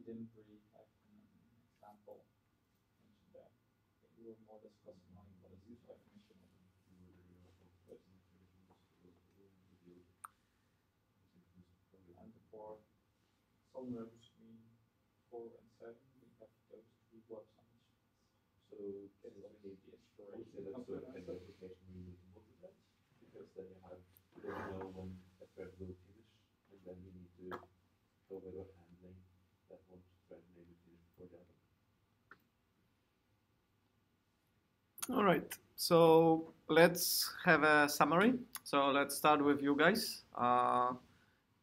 didn't really have an example mentioned there. We were more discussing like what is the definition of it. And for somewhere between 4 and 7, we have those 3 blocks on each. So it's like the inspiration. That's sort of an application where you need to multiply, because then you don't know when a thread will finish, and then you need to go about handling that one thread maybe finish before the other. All right, so let's have a summary. So let's start with you guys.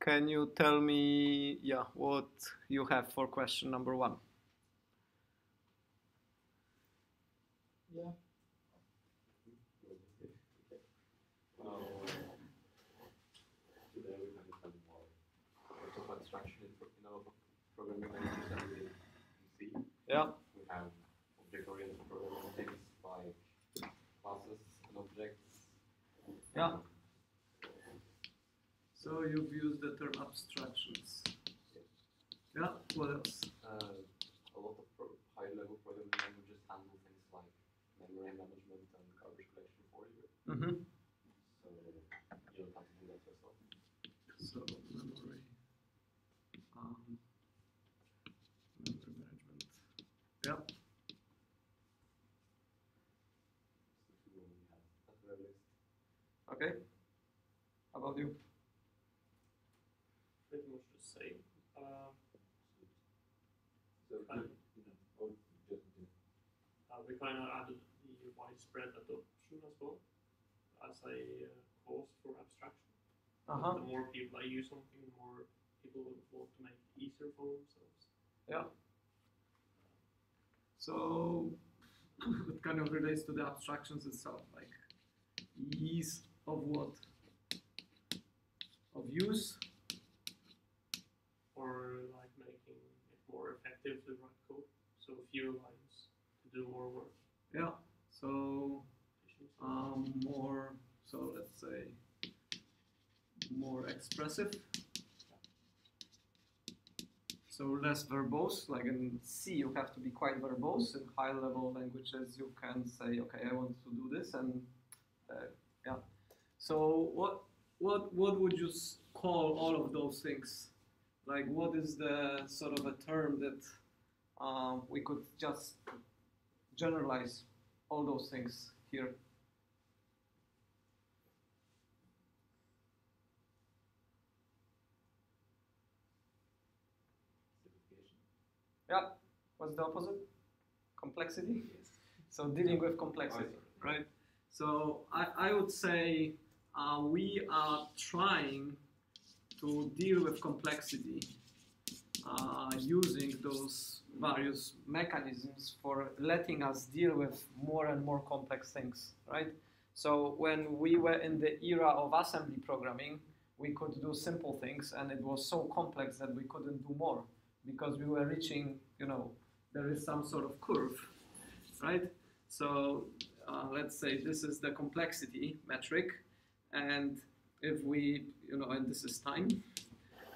Can you tell me, what you have for question number 1? Yeah. Today we have a more of abstraction in our programming languages than we see. Yeah. We have object-oriented programming things like classes and objects. Yeah. So you've used the term abstractions. Yeah, what else? A lot of high-level programming languages handle things like memory management and garbage collection for you. Mm-hmm. So you don't have to do that yourself. So memory management. Yeah. Okay. How about you? Pretty much the same. We kind of added the widespread adoption as well as a cause for abstraction. The more people use something, the more people will want to make it easier for themselves. Yeah. So it kind of relates to the abstractions itself, like ease of what? Of use? Or like making it more effective to write code. So fewer lines to do more work. Yeah. So more, so let's say more expressive. So less verbose, like in C you have to be quite verbose. In high level languages you can say, okay, I want to do this, and yeah. So what would you call all of those things? Like what is the sort of a term that we could just generalize all those things here? Yeah, what's the opposite? Complexity? Yes. So dealing with complexity, right? So I would say we are trying to deal with complexity using those various mechanisms for letting us deal with more and more complex things, right? So when we were in the era of assembly programming, we could do simple things, and it was so complex that we couldn't do more because we were reaching, there is some sort of curve, right? So let's say this is the complexity metric, and if we, and this is time,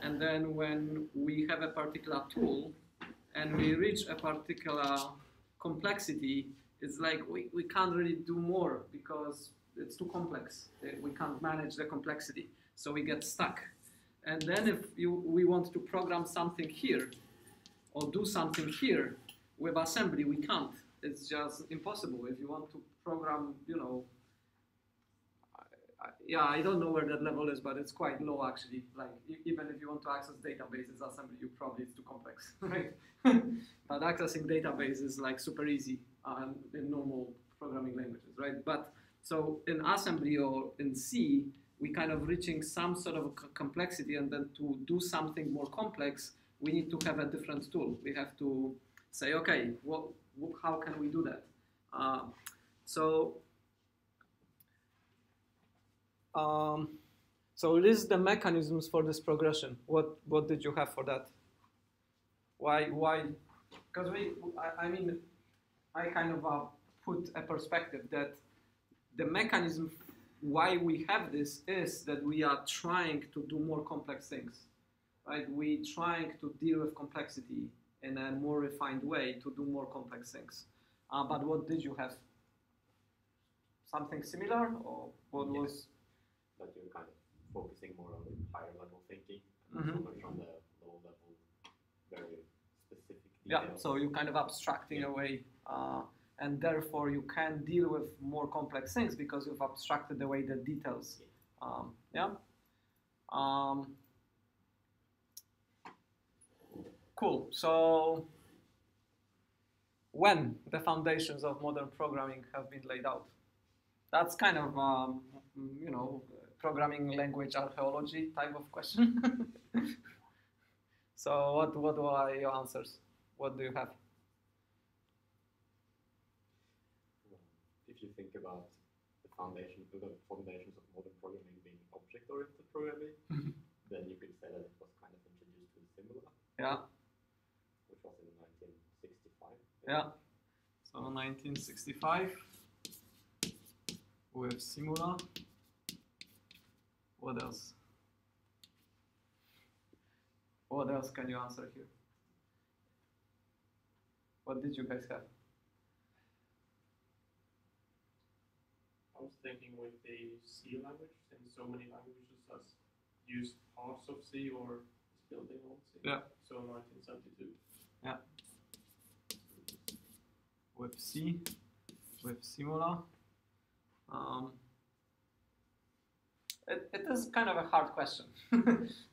and then when we have a particular tool and we reach a particular complexity, it's like we can't really do more because it's too complex. We can't manage the complexity, so we get stuck. And then if we want to program something here or do something here with assembly, we can't. It's just impossible. If you want to program, I don't know where that level is, but it's quite low actually. Like even if you want to access databases, assembly, it's too complex, right? But accessing database is like super easy in normal programming languages, right? But so in assembly or in C, we kind of reaching some sort of complexity, and then to do something more complex, we need to have a different tool. We have to say, okay, how can we do that? So list the mechanisms for this progression. What did you have for that? Why? Because I kind of put a perspective that the mechanism why we have this is that we are trying to do more complex things, right? We trying to deal with complexity in a more refined way to do more complex things. But what did you have? Something similar, or what was? But you're kind of focusing more on the higher level thinking, and Mm-hmm. so much on the low level, very specific details. Yeah, so you kind of abstracting away, and therefore you can deal with more complex things because you've abstracted away the details. Yeah. Cool. So when the foundations of modern programming have been laid out, that's kind of you know, programming language archaeology type of question. So what are your answers? What do you have? If you think about the foundations of modern programming being object-oriented programming, then you could say that it was kind of introduced with Simula. Yeah. Which was in 1965. Yeah. So 1965 with Simula. What else? What else can you answer here? What did you guys have? I was thinking with the C language, since so many languages has used parts of C or is building on C. Yeah. So 1972. Yeah. With C, with Simula. It is kind of a hard question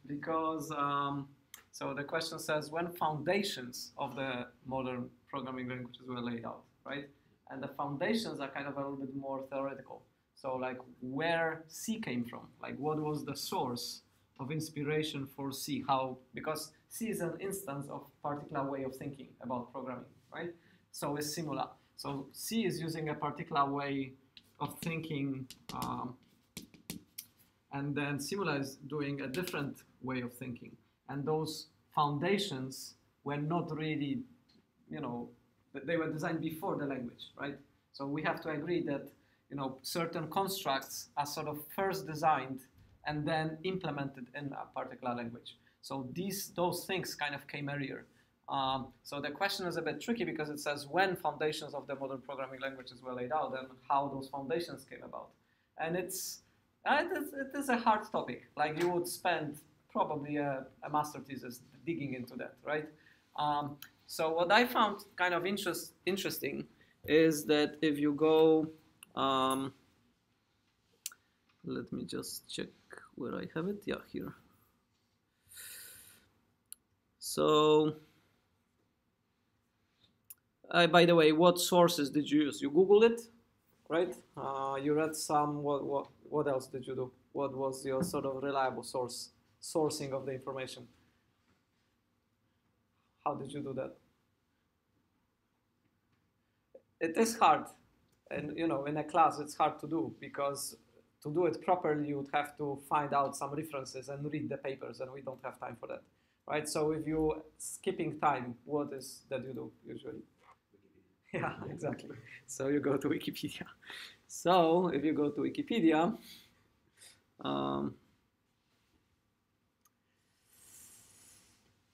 because so the question says when foundations of the modern programming languages were laid out, right? And the foundations are kind of a little bit more theoretical. So like where C came from, like what was the source of inspiration for C? How, because C is an instance of particular way of thinking about programming, right? So is Simula. So C is using a particular way of thinking, and then Simula is doing a different way of thinking. And those foundations were not really, you know, they were designed before the language, right? So we have to agree that, you know, certain constructs are sort of first designed and then implemented in a particular language. So those things kind of came earlier. So the question is a bit tricky because it says when foundations of the modern programming languages were laid out and how those foundations came about. And it is a hard topic. Like you would spend probably a master thesis digging into that, right? So what I found kind of interesting is that if you go, let me just check where I have it. Yeah, here. So, by the way, what sources did you use? You Googled it, right? You read some. What else did you do? What was your sort of reliable sourcing of the information? How did you do that? It is hard, and you know, in a class it's hard to do because to do it properly you would have to find out some references and read the papers, and we don't have time for that, right? So if you skipping time, what is that you do usually? Yeah, exactly. So you go to Wikipedia. So if you go to Wikipedia,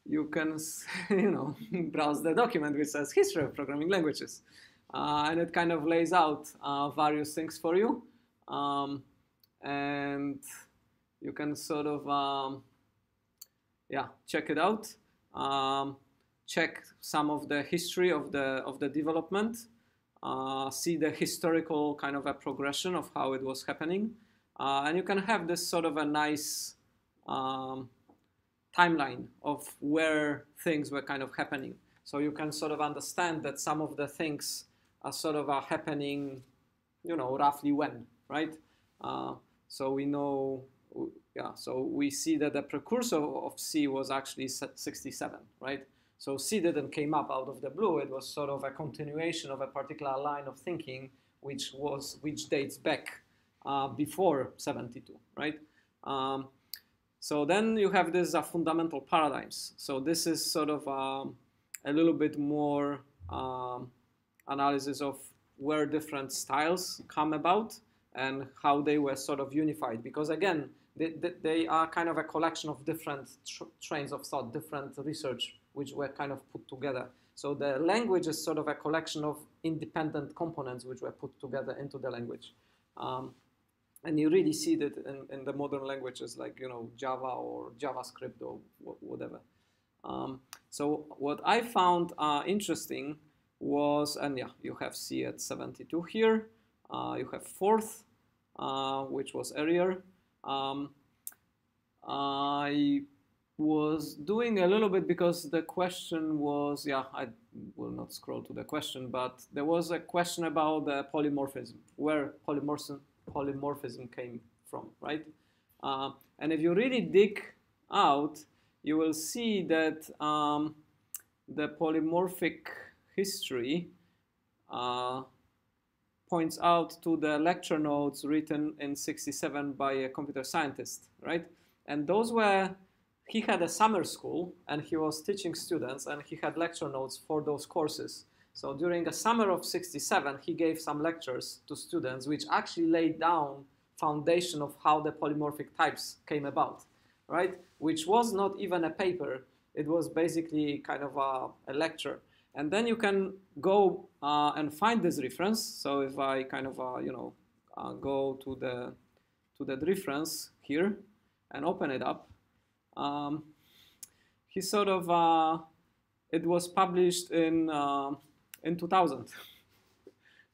you can, you know, browse the document which says history of programming languages, and it kind of lays out various things for you, and you can sort of, yeah, check it out. Check some of the history of the development, see the historical kind of a progression of how it was happening, and you can have this sort of a nice timeline of where things were kind of happening. So you can sort of understand that some of the things are sort of happening, you know, roughly when, right? So we know, yeah, so we see that the precursor of C was actually 67, right? So C didn't came up out of the blue. It was sort of a continuation of a particular line of thinking, which dates back before 72, right? So then you have these fundamental paradigms. So this is sort of a little bit more analysis of where different styles come about and how they were sort of unified. Because again, they are kind of a collection of different trains of thought, different research which were kind of put together. So the language is sort of a collection of independent components which were put together into the language. And you really see that in the modern languages like, you know, Java or JavaScript or whatever. So what I found interesting was, and yeah, you have C at 72 here. You have fourth, which was earlier. I was doing a little bit because the question was, yeah, I will not scroll to the question, but there was a question about the polymorphism, where polymorphism came from, right? And if you really dig out, you will see that the polymorphic history points out to the lecture notes written in '67 by a computer scientist, right? And those were, he had a summer school and he was teaching students and he had lecture notes for those courses. So during the summer of '67, he gave some lectures to students which actually laid down foundation of how the polymorphic types came about, right? Which was not even a paper. It was basically kind of a lecture. And then you can go and find this reference. So if I kind of, go to the reference here and open it up, he sort of, it was published in 2000,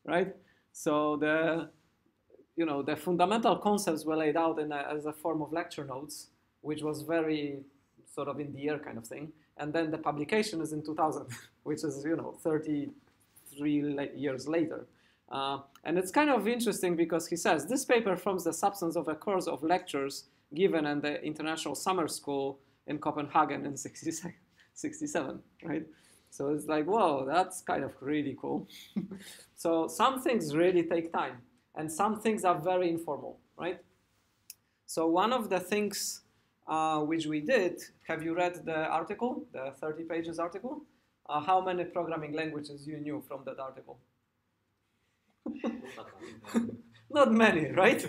right? So the fundamental concepts were laid out as a form of lecture notes, which was very sort of in the air kind of thing. And then the publication is in 2000, which is, 33 years later. And it's kind of interesting because he says, this paper forms the substance of a course of lectures given in the International Summer School in Copenhagen in '67, right? So it's like, whoa, that's kind of really cool. So some things really take time and some things are very informal, right? So one of the things which we did, have you read the article, the 30 pages article? How many programming languages you knew from that article? Not many, right?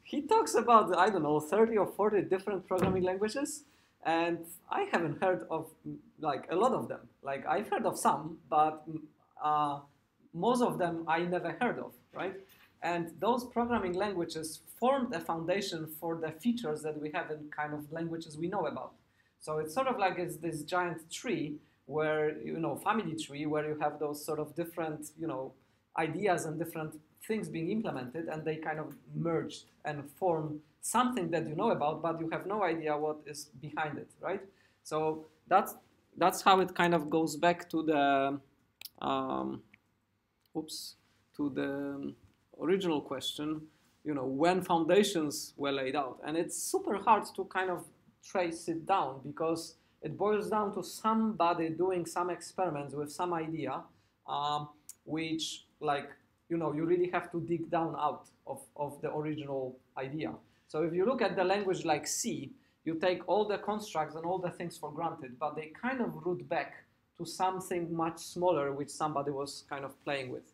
He talks about, I don't know, 30 or 40 different programming languages. And I haven't heard of like a lot of them. Like I've heard of some, but most of them I never heard of, right? And those programming languages formed a foundation for the features that we have in kind of languages we know about. So it's sort of like it's this giant tree where, family tree, where you have those sort of different, ideas and different things being implemented, and they kind of merged and form something that you know about, but you have no idea what is behind it, right? So that's how it kind of goes back to the original question, when foundations were laid out. And it's super hard to kind of trace it down because it boils down to somebody doing some experiments with some idea, which you really have to dig down out of the original idea. So if you look at the language like C, you take all the constructs and all the things for granted, but they kind of root back to something much smaller, which somebody was kind of playing with.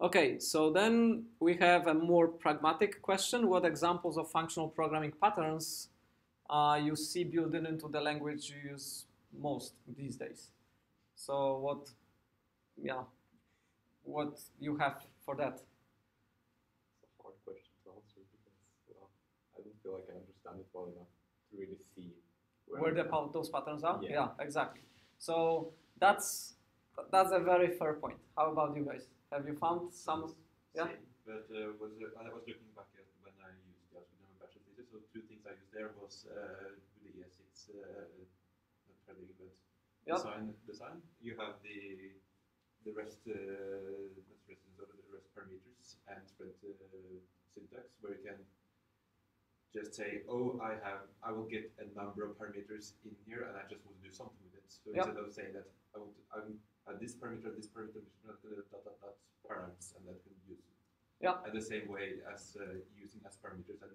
Okay, so then we have a more pragmatic question. What examples of functional programming patterns you see built into the language you use most these days? So what you have for that? It's a hard question to answer because I don't feel like I understand it well enough to really see where those patterns are. Yeah. Yeah, exactly. So that's a very fair point. How about you guys? Have you found some? Yeah. Same, but I was looking back at when I used the algebra bachelor thesis. So two things I used there was with the ES6 not paradigm but design. You have the rest parameters and spread syntax where you can just say, oh, I will get a number of parameters in here, and I just want to do something with it. So instead of saying that I add this parameter, params, and that can use it. Yeah. And the same way as using as parameters, and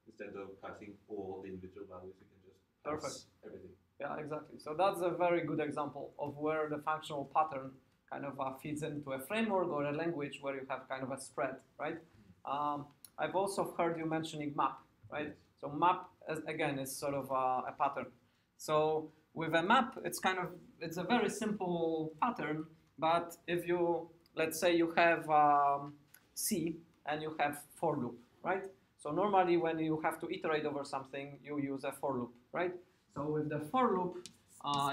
instead of passing all the individual values, you can just pass everything. Yeah, exactly. So that's a very good example of where the functional pattern kind of feeds into a framework or a language where you have kind of a spread, right? I've also heard you mentioning map, right? So map, again, is sort of a pattern. So with a map, it's a very simple pattern, but if you, let's say you have C and you have for loop, right? So normally when you have to iterate over something, you use a for loop, right? So with the for loop,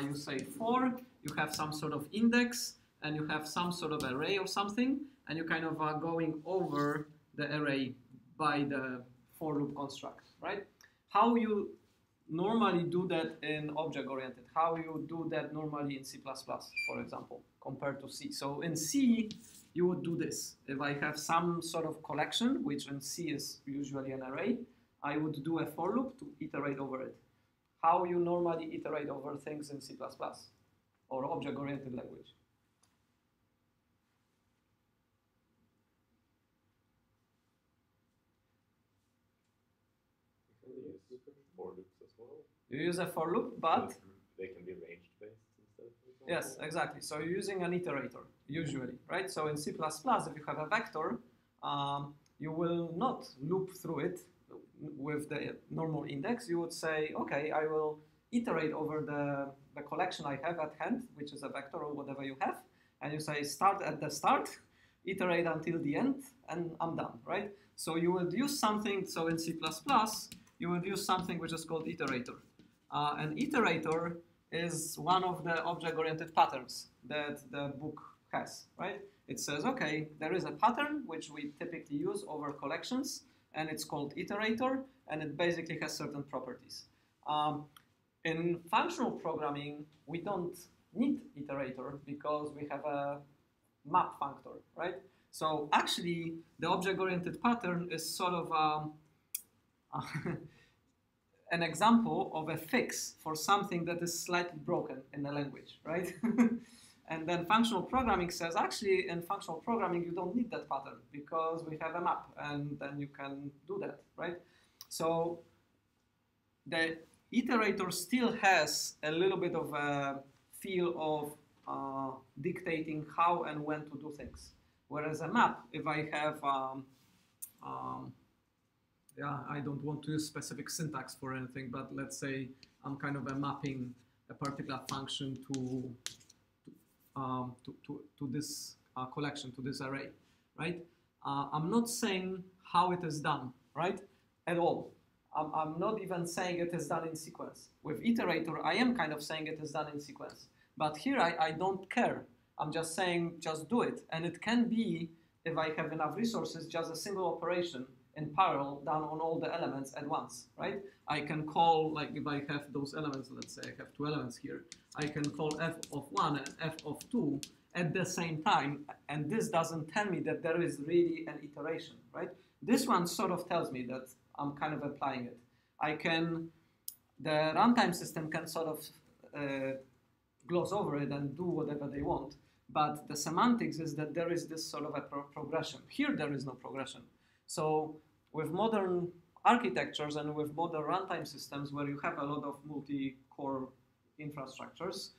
you say for, you have some sort of index, and you have some sort of array or something, and you kind of are going over the array by the for loop construct, right? How you normally do that in object-oriented, how you do that normally in C++, for example, compared to C. So in C, you would do this. If I have some sort of collection, which in C is usually an array, I would do a for loop to iterate over it. How you normally iterate over things in C++ or object-oriented language? For loops as well. You use a for loop, but they can be range based instead. Yes, exactly. So you're using an iterator usually, right? So in C++, if you have a vector, you will not loop through it with the normal index. You would say, okay, I will iterate over the collection I have at hand, which is a vector or whatever you have, and you say start at the start, iterate until the end, and I'm done, right? So you would use something. So in C++. You would use something which is called iterator. An iterator is one of the object-oriented patterns that the book has, right? It says, okay, there is a pattern which we typically use over collections, and it's called iterator, and it basically has certain properties. In functional programming, we don't need iterator because we have a map functor, right? So actually, the object-oriented pattern is sort of an example of a fix for something that is slightly broken in the language, right? And then functional programming says, actually, in functional programming, you don't need that pattern because we have a map, and then you can do that, right? So the iterator still has a little bit of a feel of dictating how and when to do things. Whereas a map, if I have yeah, I don't want to use specific syntax for anything, but let's say I'm kind of mapping a particular function to this collection, to this array, right? I'm not saying how it is done, right, at all. I'm not even saying it is done in sequence. With iterator, I am kind of saying it is done in sequence. But here I don't care. I'm just saying just do it. And it can be, if I have enough resources, just a single operation in parallel done on all the elements at once, right? I can call, like if I have those elements, let's say I have 2 elements here, I can call f of 1 and f of 2 at the same time, and this doesn't tell me that there is really an iteration, right? This one sort of tells me that I'm kind of applying it. The runtime system can sort of gloss over it and do whatever they want, but the semantics is that there is this sort of a progression. Here there is no progression. So with modern architectures and with modern runtime systems where you have a lot of multi-core infrastructures,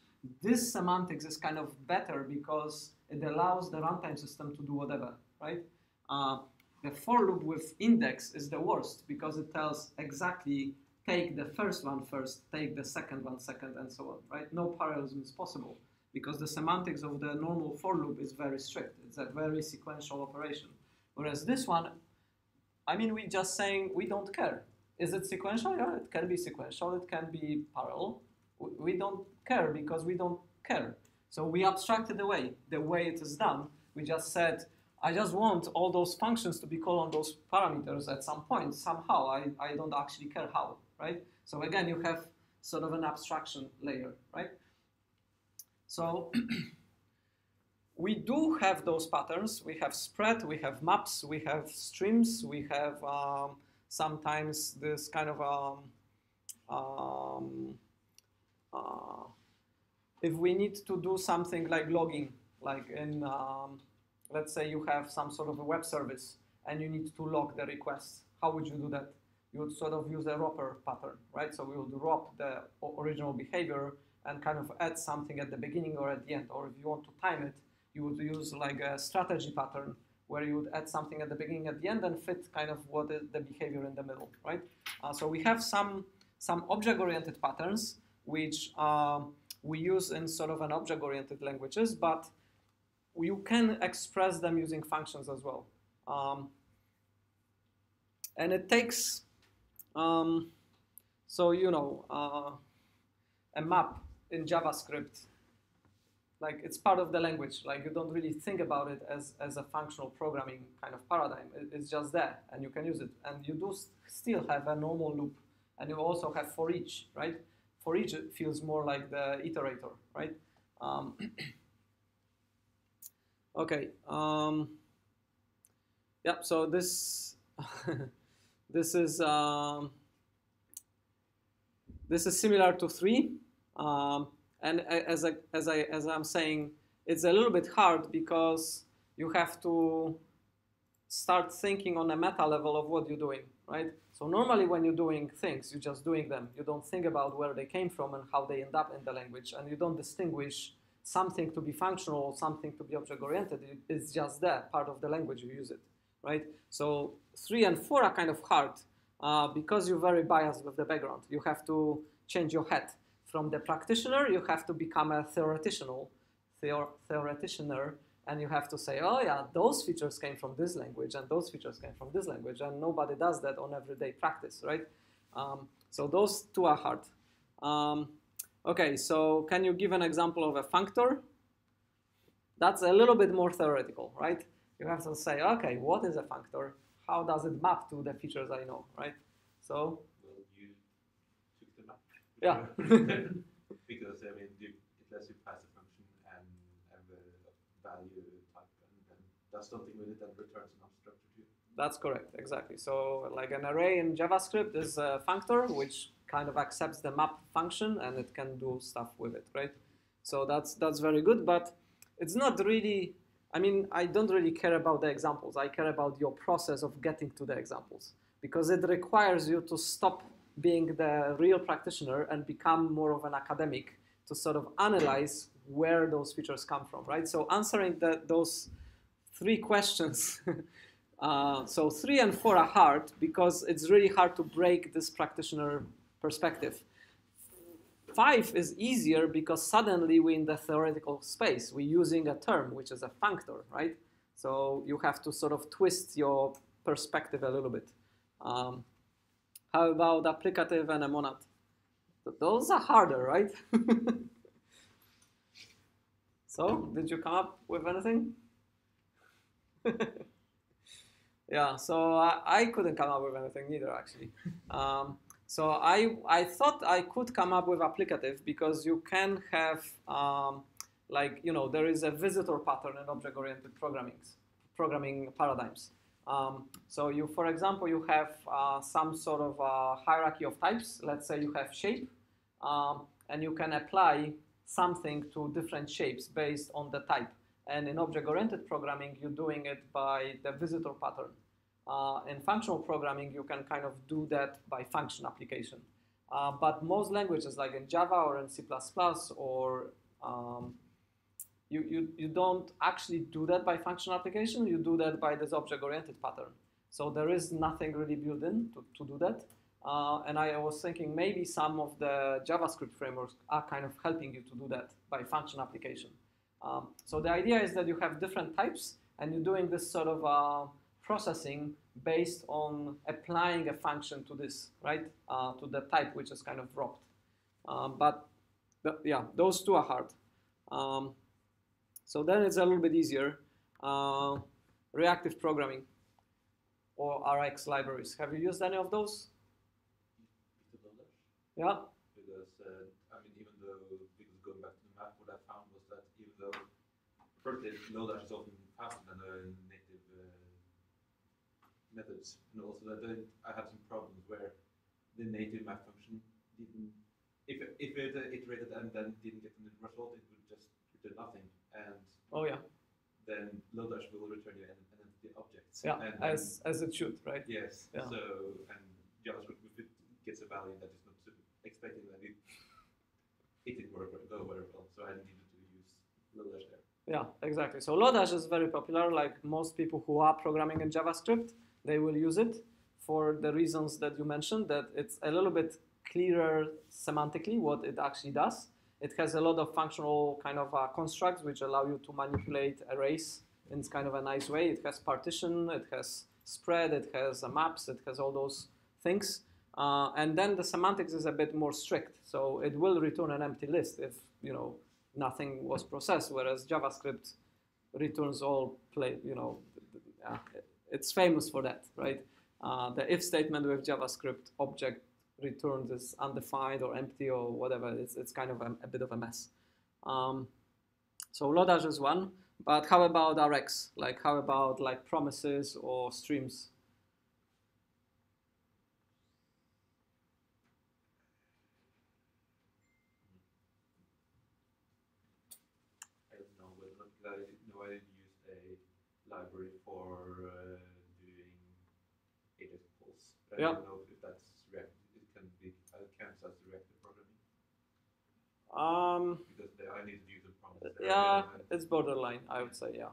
this semantics is kind of better because it allows the runtime system to do whatever, right? The for loop with index is the worst because it tells exactly take the first one first, take the second one second, and so on, right? No parallelism is possible because the semantics of the normal for loop is very strict. It's a very sequential operation. Whereas this one, I mean, we're just saying we don't care. Is it sequential? Yeah, it can be sequential. It can be parallel. We don't care because we don't care. So we abstracted away the way it is done. We just said, I just want all those functions to be called on those parameters at some point, somehow. I don't actually care how, right? So again, you have sort of an abstraction layer, right? So we do have those patterns. We have spread, we have maps, we have streams, we have sometimes this kind of if we need to do something like logging, like in let's say you have some sort of a web service and you need to log the requests. How would you do that? You would sort of use a wrapper pattern, right? So we would wrap the original behavior and kind of add something at the beginning or at the end. Or if you want to time it, you would use like a strategy pattern where you would add something at the beginning, at the end, and fit kind of what is the behavior in the middle, right? So we have some object-oriented patterns, which we use in sort of an object-oriented languages, but you can express them using functions as well. And it takes, so you know, a map in JavaScript, like it's part of the language. Like you don't really think about it as a functional programming kind of paradigm. It's just there, and you can use it. And you do still have a normal loop, and you also have for each, right? For each, it feels more like the iterator, right? Okay. Yeah. So this this is similar to 3. And as I'm saying, it's a little bit hard because you have to start thinking on a meta level of what you're doing, right? So normally when you're doing things, you're just doing them. You don't think about where they came from and how they end up in the language, and you don't distinguish something to be functional or something to be object-oriented. It's just there, part of the language, you use it, right? So 3 and 4 are kind of hard because you're very biased with the background. You have to change your hat. From the practitioner, you have to become a theoreticianer, and you have to say, oh yeah, those features came from this language, and those features came from this language, and nobody does that on everyday practice, right? So those 2 are hard. Okay, so can you give an example of a functor? That's a little bit more theoretical, right? You have to say, okay, what is a functor? How does it map to the features I know, right? So. Yeah. Because I mean, it lets you pass a function and have a value type, and does something with it and returns an unstructured view. That's correct, exactly. So like an array in JavaScript is a functor, which kind of accepts the map function, and it can do stuff with it, right? So that's very good, but it's not really. I mean, I don't really care about the examples. I care about your process of getting to the examples, because it requires you to stop being the real practitioner and become more of an academic to sort of analyze where those features come from, right? So answering those 3 questions, so 3 and 4 are hard because it's really hard to break this practitioner perspective. 5 is easier because suddenly we're in the theoretical space. We're using a term, which is a functor, right? So you have to sort of twist your perspective a little bit. How about applicative and a monad? Those are harder, right? So, did you come up with anything? Yeah, so I couldn't come up with anything either, actually. So I thought I could come up with applicative because you can have, like, you know, there is a visitor pattern in object-oriented programming paradigms. So you, for example, you have some sort of hierarchy of types. Let's say you have shape, and you can apply something to different shapes based on the type. And in object-oriented programming, you're doing it by the visitor pattern. In functional programming, you can kind of do that by function application. But most languages, like in Java or in C++, or you don't actually do that by function application. You do that by this object-oriented pattern. So there is nothing really built in to do that. And I was thinking maybe some of the JavaScript frameworks are kind of helping you to do that by function application. So the idea is that you have different types, and you're doing this sort of processing based on applying a function to this, right? To the type which is kind of wrapped. Yeah, those 2 are hard. So then it's a little bit easier. Reactive programming or RX libraries. Have you used any of those? Yeah. Because I mean, even though, because going back to the map, what I found was that even though firstly Lodash is often faster than the native methods, and also that I had some problems where the native map function didn't, if it iterated and then didn't get the result, it would just return nothing. And oh yeah, then Lodash will return you an empty objects. Yeah, and as it should, right? Yes. Yeah. So, and JavaScript, if it gets a value that is not expecting that it didn't go very well, so I needed to use Lodash there. Yeah, exactly. So Lodash is very popular. Like most people who are programming in JavaScript, they will use it for the reasons that you mentioned, that it's a little bit clearer semantically what it actually does. It has a lot of functional kind of constructs which allow you to manipulate arrays in kind of a nice way. It has partition, it has spread, it has maps, it has all those things. And then the semantics is a bit more strict. So it will return an empty list if, you know, nothing was processed, whereas JavaScript returns all it's famous for that, right? The if statement with JavaScript object returned is undefined or empty or whatever. It's kind of a bit of a mess. So Lodash is one, but how about Rx? Like how about like promises or streams? I don't know, but I know I used a library for doing AJAX calls. I Yeah. don't know if that's React. It can be counts as reactive programming. Because I need to use a promise. Yeah, it's borderline, I would say. Yeah,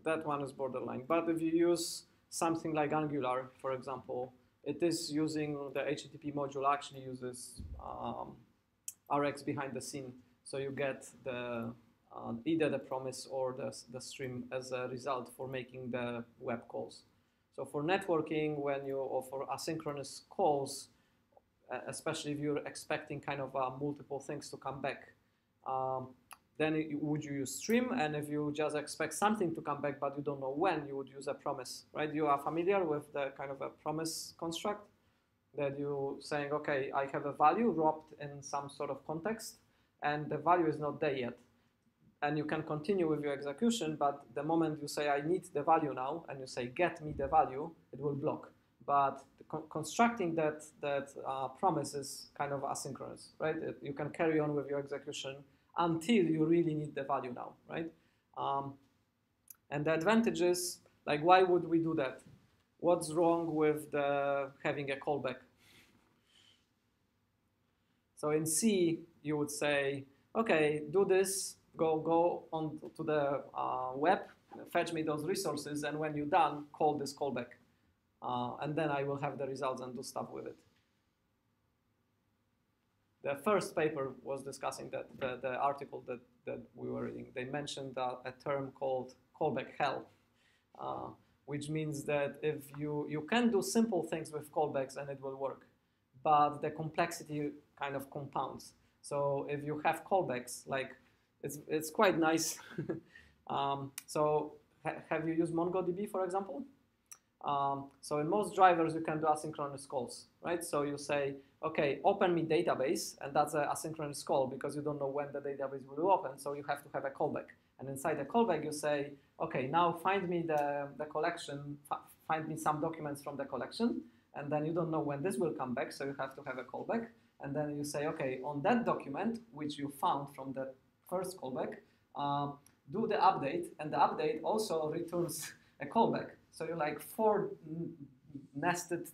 that one is borderline. But if you use something like Angular, for example, it is using the HTTP module actually uses Rx behind the scene, so you get the either the promise or the stream as a result for making the web calls. So for networking, or for asynchronous calls, especially if you're expecting kind of multiple things to come back, then would you use stream? And if you just expect something to come back but you don't know when, you would use a promise, right? You are familiar with the kind of a promise construct that you saying, okay, I have a value wrapped in some sort of context and the value is not there yet. And you can continue with your execution, but the moment you say, I need the value now, and you say, get me the value, it will block. But constructing that promise is kind of asynchronous, right? You can carry on with your execution until you really need the value now, right? And the advantage is, like, why would we do that? What's wrong with having a callback? So in C, you would say, okay, do this, go on to the web, fetch me those resources, and when you're done, call this callback. And then I will have the results and do stuff with it. The first paper was discussing that, the article that we were reading. They mentioned a term called callback hell, which means that if you can do simple things with callbacks and it will work, but the complexity kind of compounds. So if you have callbacks, like it's quite nice. So have you used MongoDB, for example? So in most drivers, you can do asynchronous calls, right? So you say, okay, open me database, and that's an asynchronous call because you don't know when the database will open, so you have to have a callback. And inside the callback, you say, okay, now find me the collection, find me some documents from the collection, and then you don't know when this will come back, so you have to have a callback. And then you say, okay, on that document, which you found from the first callback, do the update, and the update also returns a callback. So you're like 4 nested,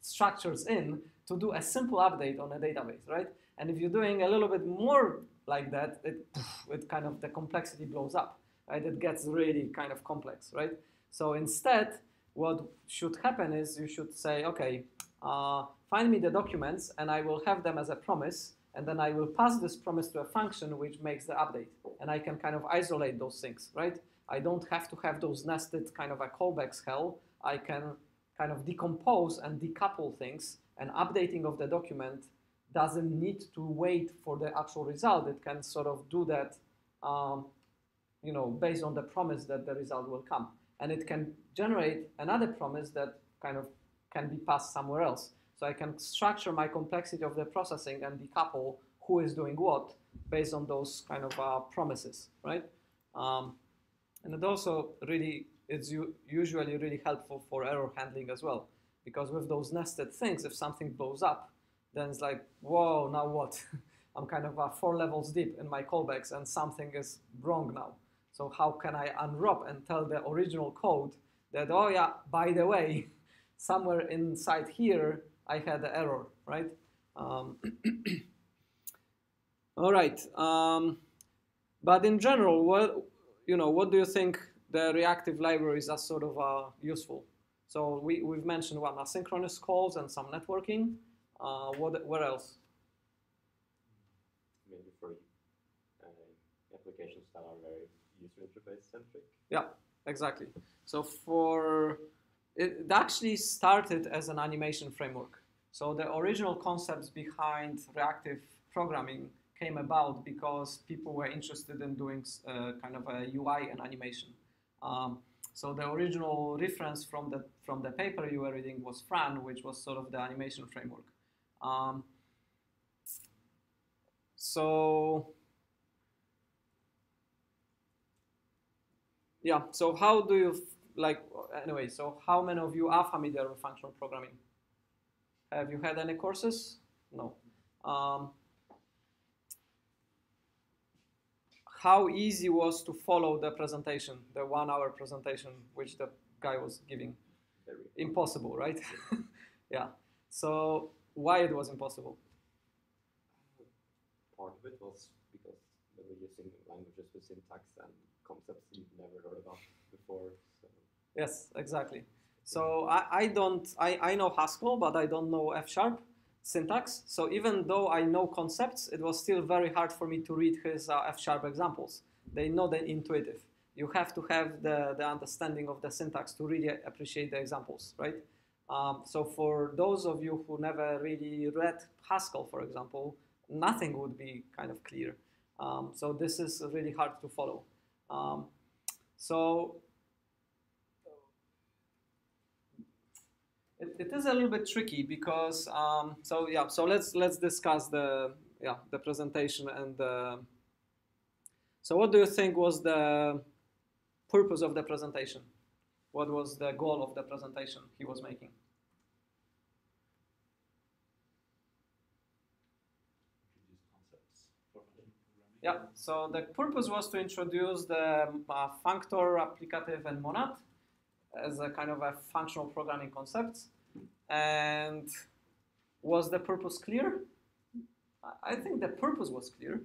structures in to do a simple update on a database, right? And if you're doing a little bit more like that, it kind of, the complexity blows up, right? It gets really kind of complex, right? So instead, what should happen is you should say, okay, find me the documents and I will have them as a promise, and then I will pass this promise to a function which makes the update. And I can kind of isolate those things, right? I don't have to have those nested kind of a callbacks hell. I can kind of decompose and decouple things, and updating of the document doesn't need to wait for the actual result. It can sort of do that, based on the promise that the result will come. And it can generate another promise that kind of can be passed somewhere else. So I can structure my complexity of the processing and decouple who is doing what based on those kind of promises, right? And it also really is usually really helpful for error handling as well, because with those nested things, if something blows up, then it's like, whoa, now what? I'm kind of 4 levels deep in my callbacks and something is wrong now. So how can I unwrap and tell the original code that, oh yeah, by the way, somewhere inside here, I had an error, right? All right. But in general, what do you think the reactive libraries are sort of useful? So we've mentioned asynchronous calls and some networking. Where else? Maybe for applications that are very user interface centric. Yeah, exactly. So it actually started as an animation framework. So the original concepts behind reactive programming came about because people were interested in doing kind of a UI and animation. So the original reference from the paper you were reading was Fran, which was sort of the animation framework. So yeah, so how do you anyway, so how many of you are familiar with functional programming? Have you had any courses? No. How easy was to follow the presentation, the 1-hour presentation which the guy was giving? Impossible, right? Yeah. So why it was impossible? Part of it was because they were using languages with syntax and concepts you've never heard about before. So. Yes, exactly. So I know Haskell, but I don't know F# syntax. So even though I know concepts, it was still very hard for me to read his F# examples. They're not intuitive. You have to have the understanding of the syntax to really appreciate the examples, right? So for those of you who never really read Haskell, for example, nothing would be kind of clear. So this is really hard to follow. So it is a little bit tricky because so let's discuss the presentation and so what do you think was the purpose of the presentation? What was the goal of the presentation he was making? Yeah, so the purpose was to introduce the Functor, Applicative, and Monad as a kind of a functional programming concept. And was the purpose clear? I think the purpose was clear.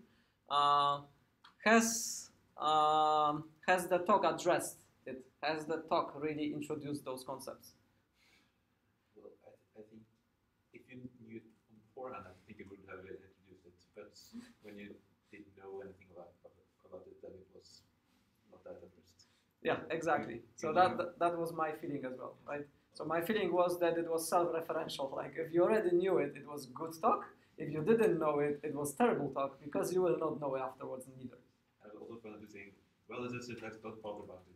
Has the talk addressed it? Has the talk really introduced those concepts? Well, I think if you knew it beforehand, I think it would have introduced it. But when you didn't know anything about it, then it was not that addressed. Yeah, exactly. So that was my feeling as well, right? So my feeling was that it was self-referential. Like if you already knew it, it was good talk. If you didn't know it, it was terrible talk because you will not know it afterwards neither. I also found to think, well, this is syntax, don't bother about it.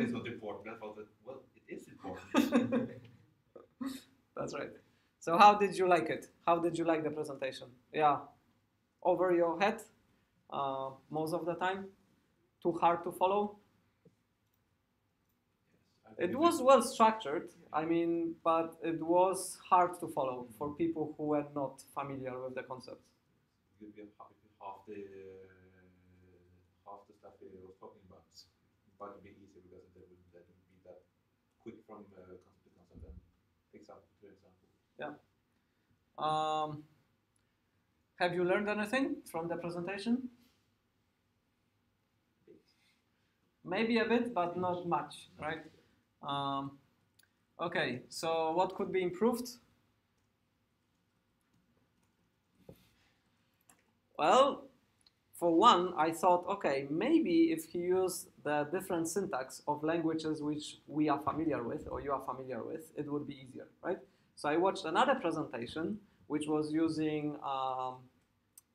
It's not important. I thought that, well, it is important. That's right. So how did you like it? How did you like the presentation? Yeah, over your head most of the time? Too hard to follow? Yes, it was well structured, I mean, but it was hard to follow for people who were not familiar with the concepts. It would be half the stuff we were talking about. It might be easier because it wouldn't be that quick from concept to concept and example to example. Yeah. Have you learned anything from the presentation? Maybe a bit, but not much, right? Okay, so what could be improved? Well, for one, I thought, okay, maybe if he used the different syntax of languages which we are familiar with, or you are familiar with, it would be easier, right? So I watched another presentation which was using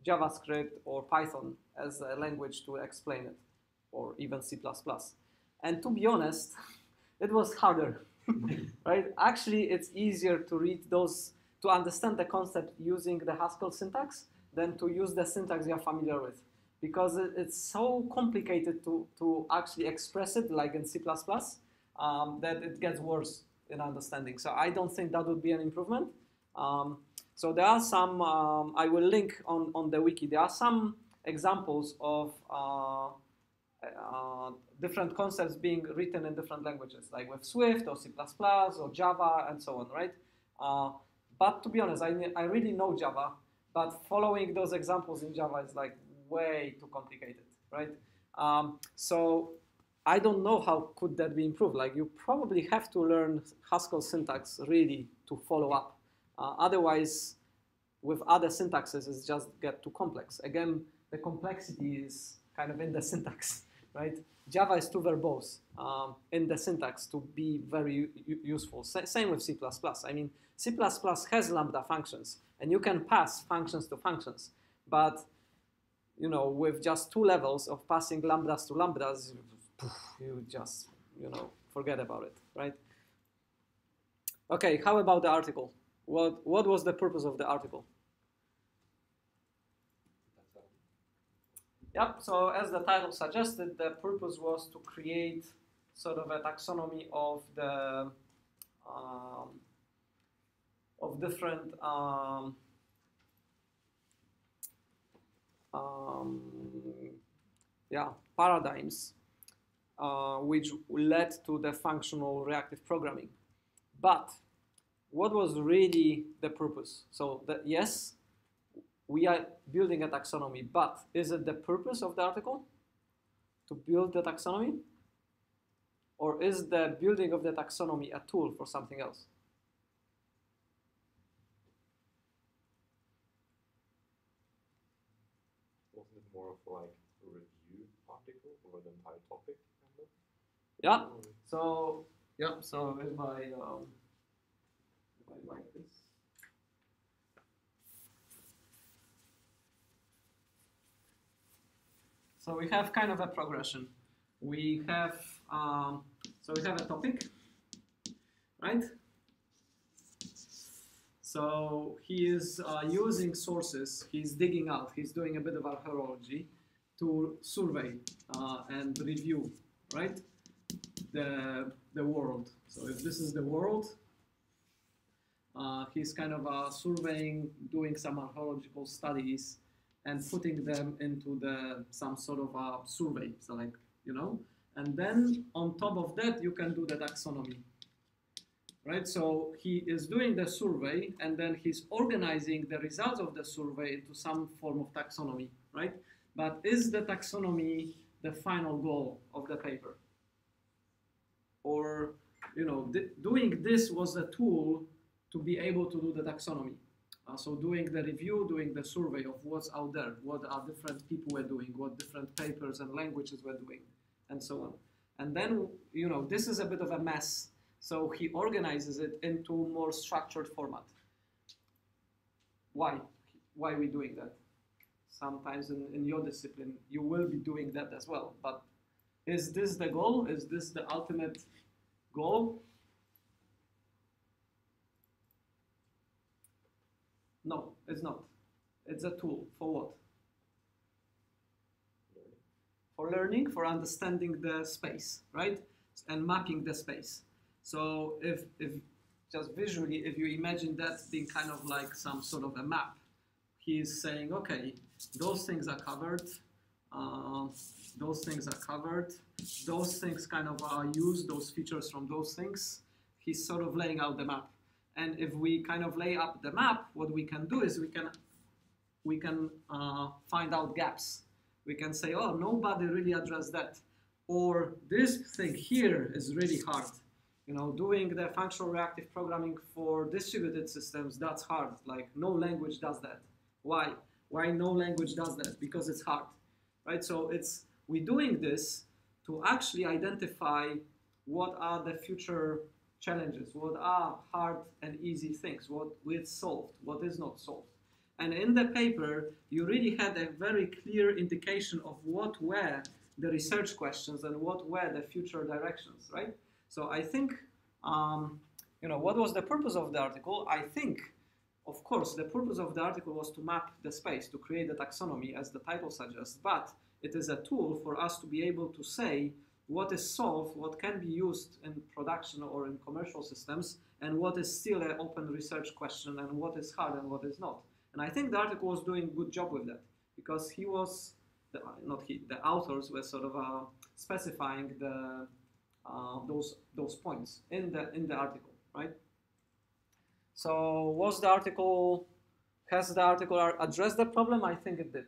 JavaScript or Python as a language to explain it, or even C++. And to be honest, it was harder, right? Actually, it's easier to read those, to understand the concept using the Haskell syntax than to use the syntax you're familiar with. Because it's so complicated to actually express it, like in C++, that it gets worse in understanding. So I don't think that would be an improvement. So there are some, I will link on the wiki, there are some examples of different concepts being written in different languages, like with Swift or C++ or Java and so on, right? But to be honest, I really know Java, but following those examples in Java is like way too complicated, right? So I don't know how could that be improved. Like you probably have to learn Haskell syntax really to follow up. Otherwise, with other syntaxes, it just get too complex. Again, the complexity is kind of in the syntax, right? Java is too verbose in the syntax to be very useful. Same with C++. I mean, C++ has lambda functions, and you can pass functions to functions, but you know, with just 2 levels of passing lambdas to lambdas, you just, you know, forget about it, right? Okay, how about the article? What was the purpose of the article? Yep, so as the title suggested, the purpose was to create sort of a taxonomy of the different paradigms which led to the functional reactive programming. But what was really the purpose? So that yes, we are building a taxonomy, but is it the purpose of the article to build the taxonomy? Or is the building of the taxonomy a tool for something else? Wasn't it more of like a review article or the entire topic? Kind of? Yeah. So if I like this. So we have kind of a progression. We have so we have a topic, right? So he is using sources. He's digging out. He's doing a bit of archaeology to survey and review, right? The world. So if this is the world, he's kind of surveying, doing some archaeological studies, and putting them into some sort of a survey. So like, you know, and then on top of that, you can do the taxonomy, right? So he is doing the survey, and then he's organizing the results of the survey into some form of taxonomy, right? But is the taxonomy the final goal of the paper? Or, you know, doing this was a tool to be able to do the taxonomy. So doing the review, doing the survey of what's out there, what are different people were doing, what different papers and languages were doing, and so on. And then, you know, this is a bit of a mess. So he organizes it into more structured format. Why? Why are we doing that? Sometimes in your discipline, you will be doing that as well. But is this the goal? Is this the ultimate goal? No, it's not. It's a tool. For what? For learning, for understanding the space, right? And mapping the space. So if just visually, if you imagine that being kind of like some sort of a map, he's saying, okay, those things are covered, those things are covered, those things kind of are used, those features from those things. He's sort of laying out the map. And if we kind of lay up the map, what we can do is we can find out gaps. We can say, oh, nobody really addressed that. Or this thing here is really hard. You know, doing the functional reactive programming for distributed systems, that's hard. Like no language does that. Why? Why no language does that? Because it's hard, right? So we're doing this to actually identify what are the future challenges, what are hard and easy things, what is solved, what is not solved. And in the paper, you really had a very clear indication of what were the research questions and what were the future directions, right? So I think, you know, what was the purpose of the article? I think, of course, the purpose of the article was to map the space, to create the taxonomy, as the title suggests, but it is a tool for us to be able to say what is solved, what can be used in production or in commercial systems, and what is still an open research question, and what is hard and what is not. And I think the article was doing a good job with that, because he was, the authors were sort of specifying those points in the article, right? So has the article addressed the problem? I think it did.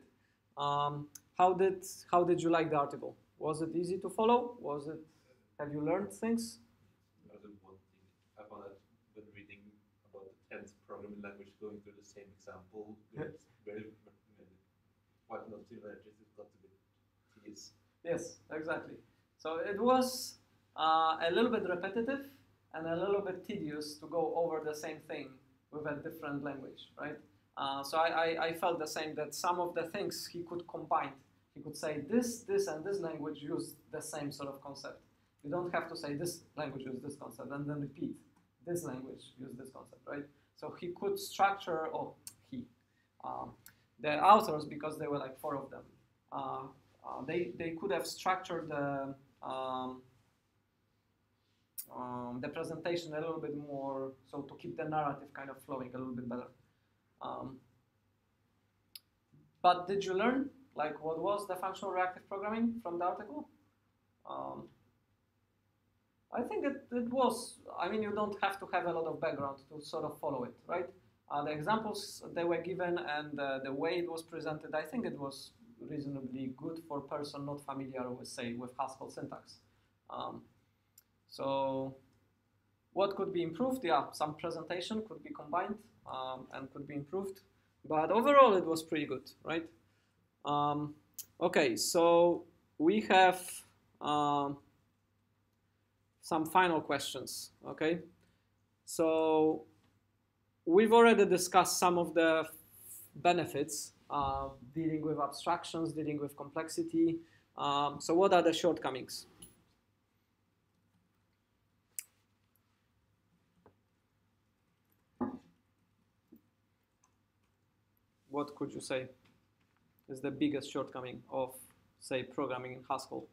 How did you like the article? Was it easy to follow? Have you learned things? That was one thing I found out when reading about the nth programming language going through the same example. It's very quite not similar. It's got to be tedious. Yes, exactly. So it was a little bit repetitive and a little bit tedious to go over the same thing with a different language, right? So I felt the same, that some of the things he could combine. He could say this, and this language use the same sort of concept. You don't have to say this language use this concept and then repeat this language use this concept, right? So he could structure, the authors, because there were like 4 of them, they could have structured the presentation a little bit more, so to keep the narrative kind of flowing a little bit better. But did you learn like what was the functional reactive programming from the article? I think it was, I mean, you don't have to have a lot of background to sort of follow it, right? The examples they were given and the way it was presented, I think it was reasonably good for a person not familiar with, say, with Haskell syntax. So what could be improved? Yeah, some presentation could be combined and could be improved. But overall, it was pretty good, right? Okay, so we have some final questions, okay? So we've already discussed some of the benefits, dealing with abstractions, dealing with complexity. So what are the shortcomings? What could you say is the biggest shortcoming of, say, programming in Haskell?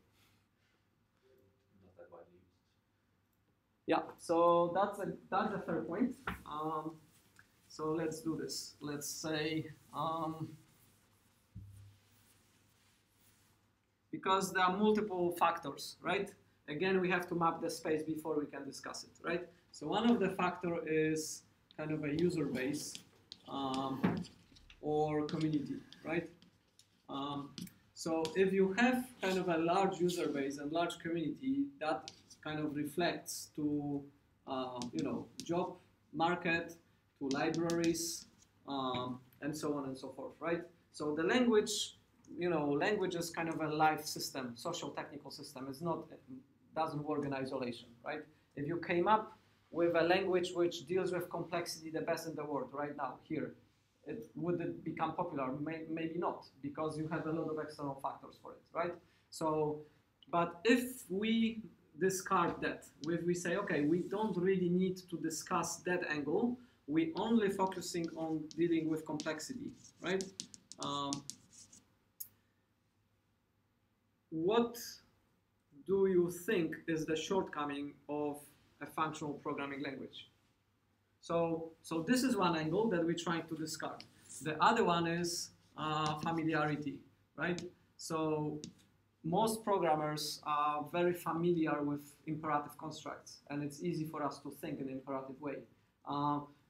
Not that widely used. Yeah, so that's a fair point. So let's do this. Let's say, because there are multiple factors, right? Again, we have to map the space before we can discuss it, right? So one of the factors is kind of a user base or community, right? So if you have kind of a large user base and large community, that kind of reflects to, you know, job market, to libraries, and so on and so forth, right? So the language, you know, language is kind of a life system, social technical system. It's not, doesn't work in isolation, right? If you came up with a language which deals with complexity the best in the world right now, here, would it become popular? Maybe not, because you have a lot of external factors for it, right? So, but if we discard that, if we say, okay, we don't really need to discuss that angle, we only focusing on dealing with complexity, right? What do you think is the shortcoming of a functional programming language? So this is one angle that we're trying to discard. The other one is familiarity, right? So most programmers are very familiar with imperative constructs, and it's easy for us to think in an imperative way.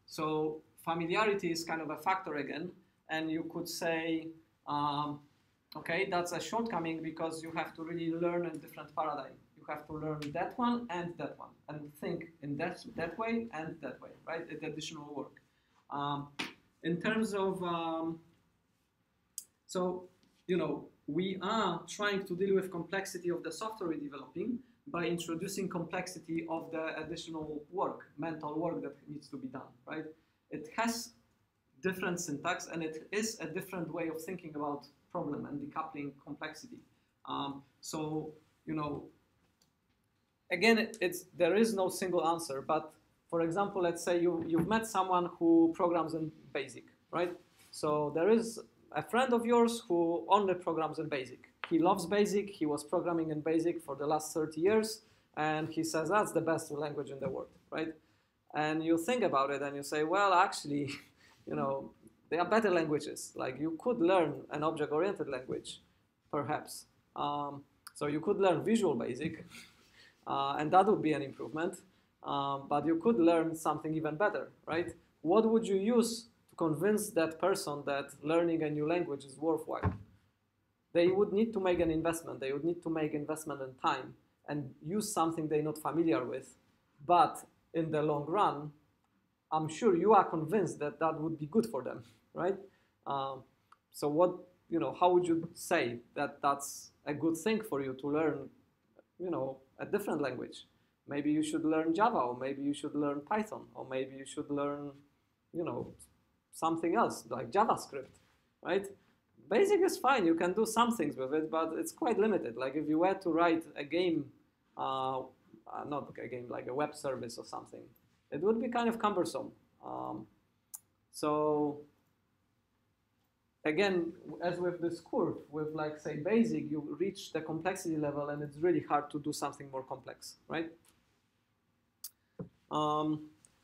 So familiarity is kind of a factor again, and you could say, okay, that's a shortcoming because you have to really learn a different paradigm. You have to learn that one, and think in that way and that way, right? It's additional work. In terms of, so, you know, we are trying to deal with complexity of the software we're developing by introducing complexity of the additional work, mental work that needs to be done, right? It has different syntax, and it is a different way of thinking about problem and decoupling complexity. So, you know, again, there is no single answer, but for example, let's say you've met someone who programs in BASIC, right? So there is a friend of yours who only programs in BASIC. He loves BASIC, he was programming in BASIC for the last 30 years, and he says that's the best language in the world, right? And you think about it and you say, well, actually, you know, there are better languages. Like you could learn an object-oriented language, perhaps. So you could learn Visual Basic, and that would be an improvement. But you could learn something even better, right? What would you use to convince that person that learning a new language is worthwhile? They would need to make an investment. They would need to make investment in time and use something they're not familiar with. But in the long run, I'm sure you are convinced that that would be good for them, right? So what, how would you say that that's a good thing for you to learn, a different language? Maybe you should learn Java, or maybe you should learn Python, or maybe you should learn, something else like JavaScript, right? Basic is fine, you can do some things with it, but it's quite limited. Like if you were to write a game, not a game, like a web service or something, it would be kind of cumbersome. So again, as with this curve, with like say basic, you reach the complexity level and it's really hard to do something more complex, right?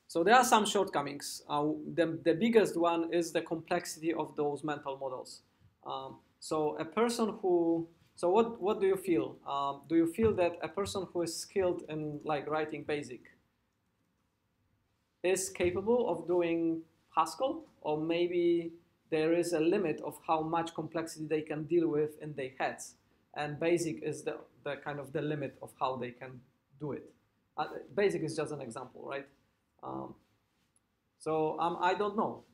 So there are some shortcomings. The biggest one is the complexity of those mental models. So a person who, so what do you feel? Do you feel that a person who is skilled in like writing basic is capable of doing Haskell, or maybe there is a limit of how much complexity they can deal with in their heads, and basic is the kind of the limit of how they can do it. Basic is just an example, right? So I don't know.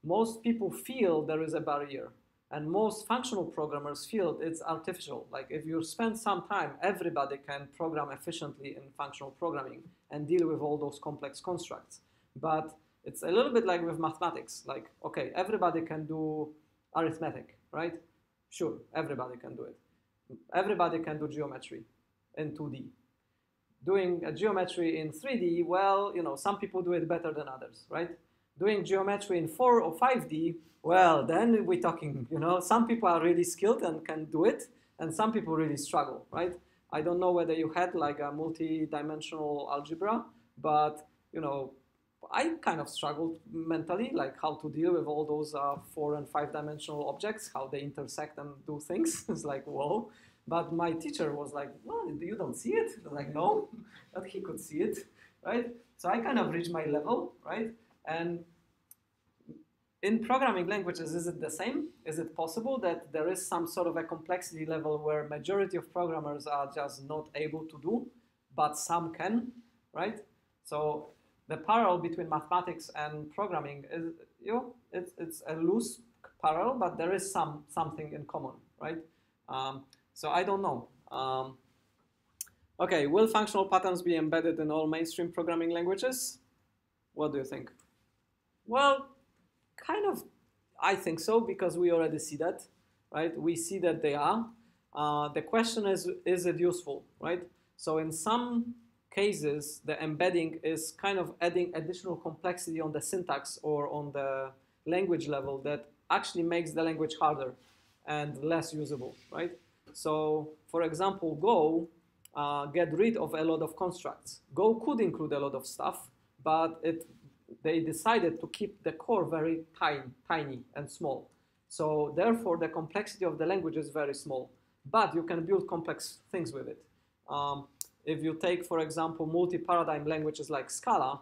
Most people feel there is a barrier, and most functional programmers feel it's artificial. Like if you spend some time, everybody can program efficiently in functional programming and deal with all those complex constructs. But it's a little bit like with mathematics. Like, okay, everybody can do arithmetic, right? Sure, everybody can do it. Everybody can do geometry in 2D. Doing a geometry in 3D, well, some people do it better than others, right? Doing geometry in 4 or 5D, well, then we're talking, some people are really skilled and can do it, and some people really struggle, right? I don't know whether you had like a multi-dimensional algebra, but, I kind of struggled mentally, like how to deal with all those 4 and 5 dimensional objects, how they intersect and do things. It's like, whoa. But my teacher was like, well, you don't see it? I was like, no, but he could see it, right? So I kind of reached my level, right? And in programming languages, is it the same? Is it possible that there is some sort of a complexity level where majority of programmers are just not able to do, but some can, right? So the parallel between mathematics and programming is, it's a loose parallel, but there is something in common, right? So I don't know. Okay, will functional patterns be embedded in all mainstream programming languages? What do you think? Well, kind of, I think so, because we already see that, right? We see that they are. The question is it useful, right? So in some cases, the embedding is kind of adding additional complexity on the syntax or on the language level that actually makes the language harder and less usable, right? So, for example, Go get rid of a lot of constructs. Go could include a lot of stuff, but they decided to keep the core very tiny and small. So therefore, the complexity of the language is very small, but you can build complex things with it. If you take, for example, multiparadigm languages like Scala,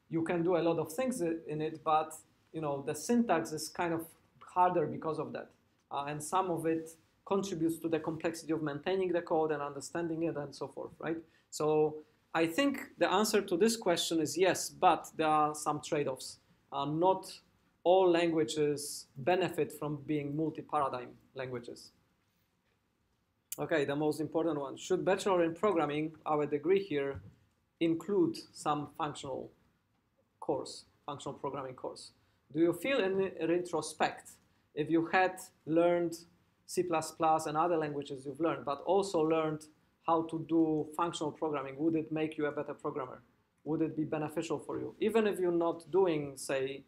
you can do a lot of things in it, but the syntax is kind of harder because of that. And some of it contributes to the complexity of maintaining the code and understanding it and so forth, right? So I think the answer to this question is yes, but there are some trade-offs. Not all languages benefit from being multi-paradigm languages. Okay, the most important one. Should bachelor in programming, our degree here, include some functional programming course? Do you feel in retrospect, if you had learned C++ and other languages you've learned, but also learned how to do functional programming, would it make you a better programmer? Would it be beneficial for you? Even if you're not doing, say,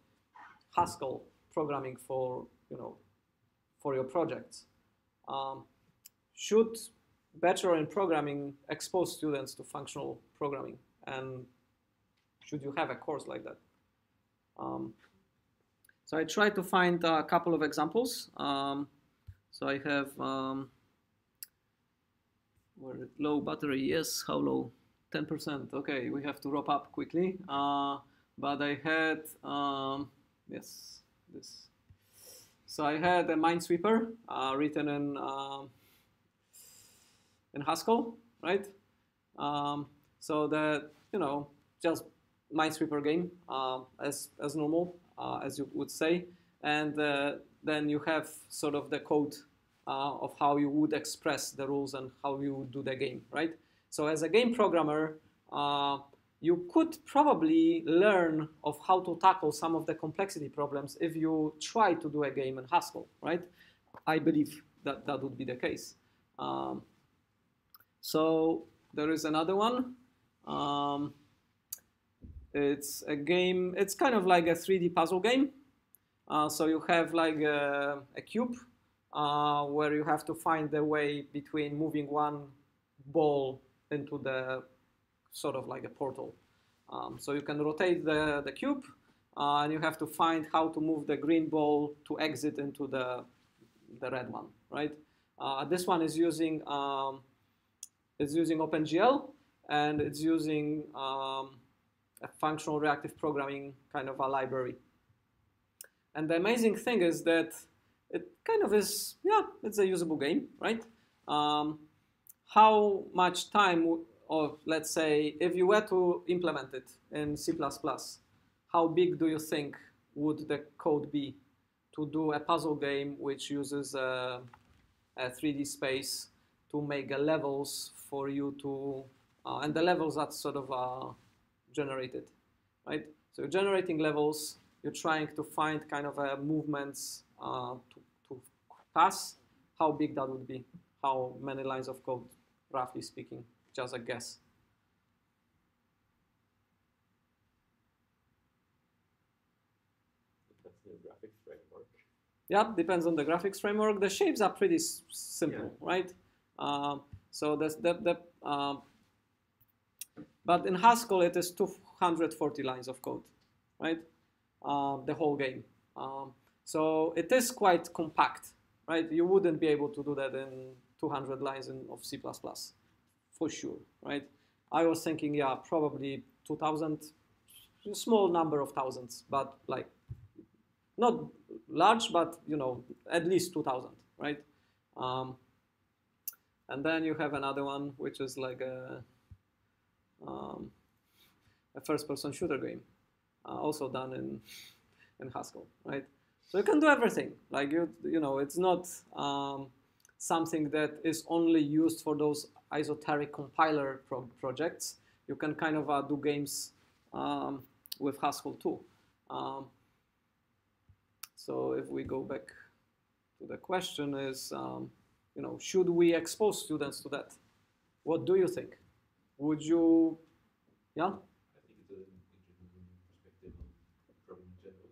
Haskell programming for your projects. Should bachelor in programming expose students to functional programming? And should you have a course like that? So I tried to find a couple of examples. So I have low battery, yes, how low? 10%, okay, we have to wrap up quickly. But I had, yes, this. So I had a Minesweeper written in Haskell, right? So that, just Minesweeper game as normal, as you would say, and then you have sort of the code of how you would express the rules and how you would do the game, right? So as a game programmer, you could probably learn of how to tackle some of the complexity problems if you try to do a game in Haskell, right? I believe that that would be the case. So there is another one. It's a game, it's kind of like a 3D puzzle game. So you have like a cube where you have to find the way between moving one ball into the sort of like a portal. So you can rotate the cube and you have to find how to move the green ball to exit into the red one, right? This one is using OpenGL, and it's using a functional reactive programming kind of a library. And the amazing thing is that it kind of is, yeah, it's a usable game, right? How much time, or let's say, if you were to implement it in C++, how big do you think would the code be to do a puzzle game which uses a 3D space to make levels for you to, and the levels that's sort of generated, right? So you're generating levels, you're trying to find kind of movements to pass, how big that would be, how many lines of code, roughly speaking, just a guess. Depends on the graphics framework. Yeah, depends on the graphics framework. The shapes are pretty simple, yeah, right? So that's but in Haskell it is 240 lines of code, right? The whole game. So it is quite compact, right? You wouldn't be able to do that in 200 lines of C++, for sure, right? I was thinking, yeah, probably 2,000, a small number of thousands, but like not large, but you know, at least 2,000, right? And then you have another one, which is like a first-person shooter game, also done in Haskell, right? So you can do everything. Like you know, it's not something that is only used for those esoteric compiler projects. You can kind of do games with Haskell too. So if we go back to the question is, you know, should we expose students to that? What do you think? Would you, yeah? I think it's an interesting perspective on programming in general,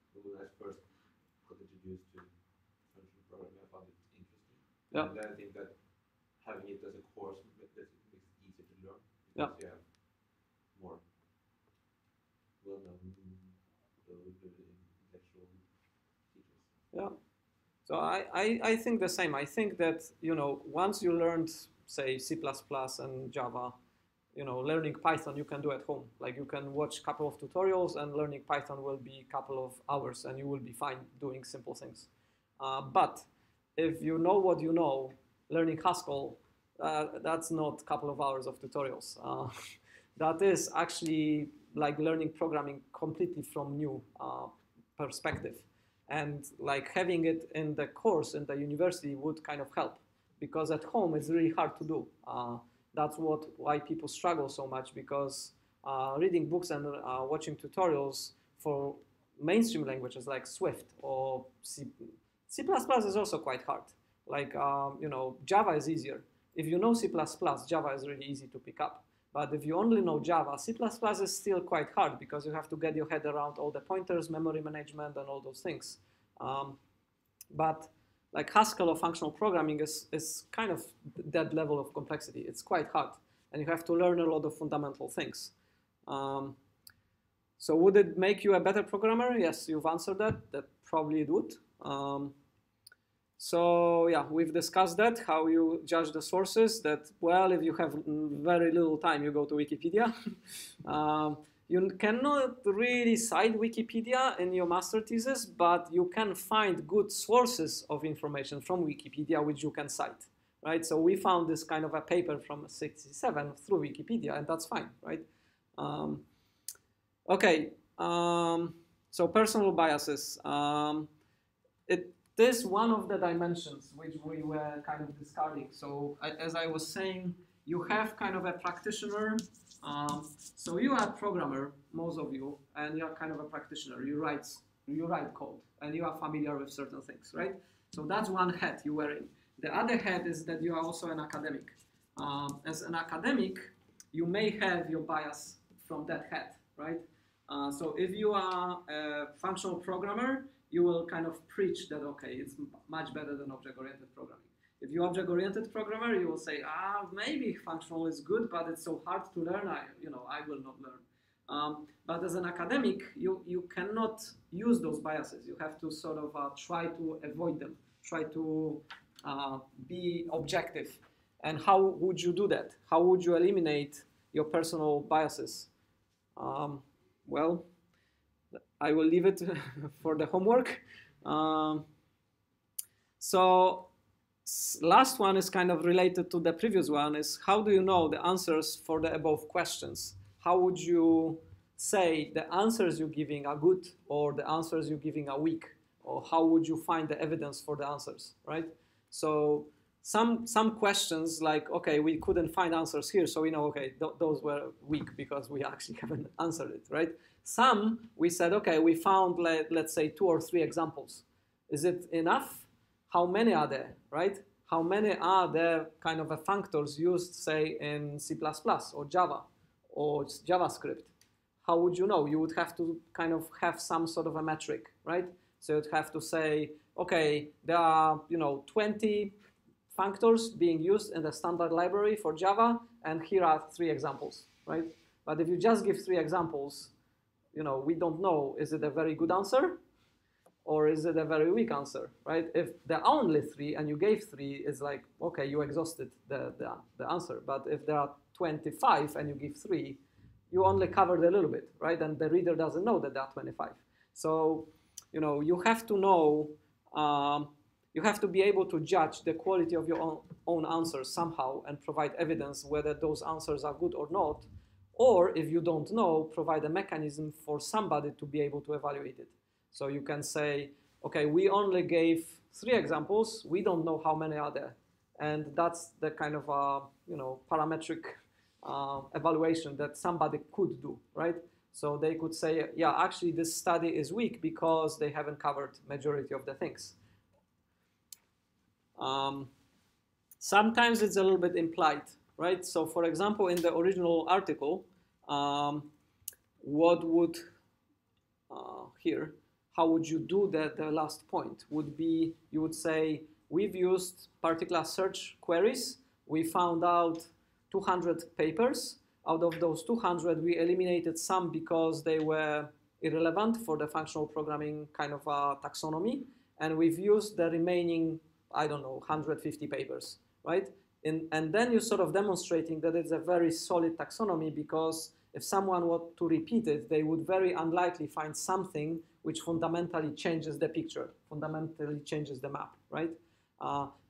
because when I first got introduced to functional programming, I found it interesting. Yeah. And I think that having it as a course makes it easier to learn, because yeah, you have more well-known intellectual teachers. Yeah. So I think the same. I think that, you know, once you learned, say, C++ and Java, you know, learning Python you can do at home. Like you can watch a couple of tutorials and learning Python will be a couple of hours and you will be fine doing simple things. But if you know what you know, learning Haskell, that's not a couple of hours of tutorials. That is actually like learning programming completely from new perspective. And like having it in the course in the university would kind of help, because at home it's really hard to do. That's why people struggle so much, because reading books and watching tutorials for mainstream languages like Swift or C++ is also quite hard. Like, you know, Java is easier. If you know C++, Java is really easy to pick up. But if you only know Java, C++ is still quite hard, because you have to get your head around all the pointers, memory management, and all those things. But like Haskell or functional programming is kind of that level of complexity. It's quite hard, and you have to learn a lot of fundamental things. So would it make you a better programmer? Yes, you've answered that. That probably it would. So yeah, we've discussed that, how you judge the sources, that, well, if you have very little time, you go to Wikipedia. You cannot really cite Wikipedia in your master thesis, but you can find good sources of information from Wikipedia which you can cite, right? So we found this kind of a paper from '67 through Wikipedia, and that's fine, right? Okay, so personal biases. It is one of the dimensions which we were kind of discarding. So as I was saying, you have kind of a practitioner. So you are a programmer, most of you, and you are kind of a practitioner. You write code, and you are familiar with certain things, right? So that's one hat you wear in. The other hat is that you are also an academic. As an academic, you may have your bias from that hat, right? So if you are a functional programmer, you will kind of preach that, okay, it's much better than object-oriented programming. If you're object-oriented programmer, you will say, maybe functional is good, but it's so hard to learn, I will not learn. But as an academic, you cannot use those biases. You have to sort of try to avoid them, try to be objective. And how would you do that? How would you eliminate your personal biases? Well, I will leave it for the homework. So last one is kind of related to the previous one, is how do you know the answers for the above questions? How would you say the answers you're giving are good or the answers you're giving are weak? Or how would you find the evidence for the answers, right? So some questions like, okay, we couldn't find answers here, so we know, okay, those were weak because we actually haven't answered it, right? Some, we said, okay, we found, let's say, 2 or 3 examples. Is it enough? How many are there, right? How many are there kind of functors used, say, in C++ or Java or JavaScript? How would you know? You would have to kind of have some sort of a metric, right? So you'd have to say, okay, there are, 20 functors being used in the standard library for Java, and here are 3 examples, right? But if you just give 3 examples, we don't know, is it a very good answer or is it a very weak answer, right? If there are only 3 and you gave 3, it's like, okay, you exhausted the answer. But if there are 25 and you give 3, you only covered a little bit, right? And the reader doesn't know that there are 25. So, you have to know, you have to be able to judge the quality of your own answers somehow and provide evidence whether those answers are good or not. Or if you don't know, provide a mechanism for somebody to be able to evaluate it. So you can say, okay, we only gave 3 examples. We don't know how many are there. And that's the kind of, parametric evaluation that somebody could do, right? So they could say, yeah, actually this study is weak because they haven't covered majority of the things. Sometimes it's a little bit implied, right? So for example, in the original article, what would, how would you do that? The last point would be, you would say, we've used particular search queries. We found out 200 papers. Out of those 200, we eliminated some because they were irrelevant for the functional programming kind of taxonomy. And we've used the remaining, I don't know, 150 papers, right? And then you're sort of demonstrating that it's a very solid taxonomy, because if someone were to repeat it, they would very unlikely find something which fundamentally changes the picture, fundamentally changes the map, right?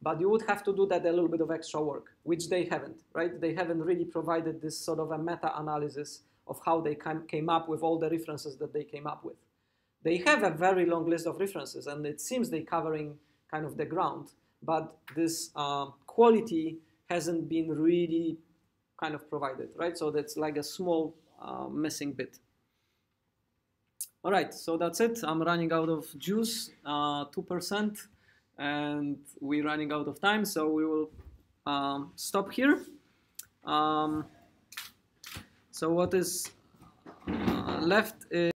But you would have to do that a little bit of extra work, which they haven't, right? They haven't really provided this sort of a meta-analysis of how they came up with all the references that they came up with. They have a very long list of references, and it seems they're covering kind of the ground, but this quality hasn't been really kind of provided, right? So that's like a small missing bit. All right, so that's it. I'm running out of juice, 2%, and we're running out of time, so we will stop here. So what is left is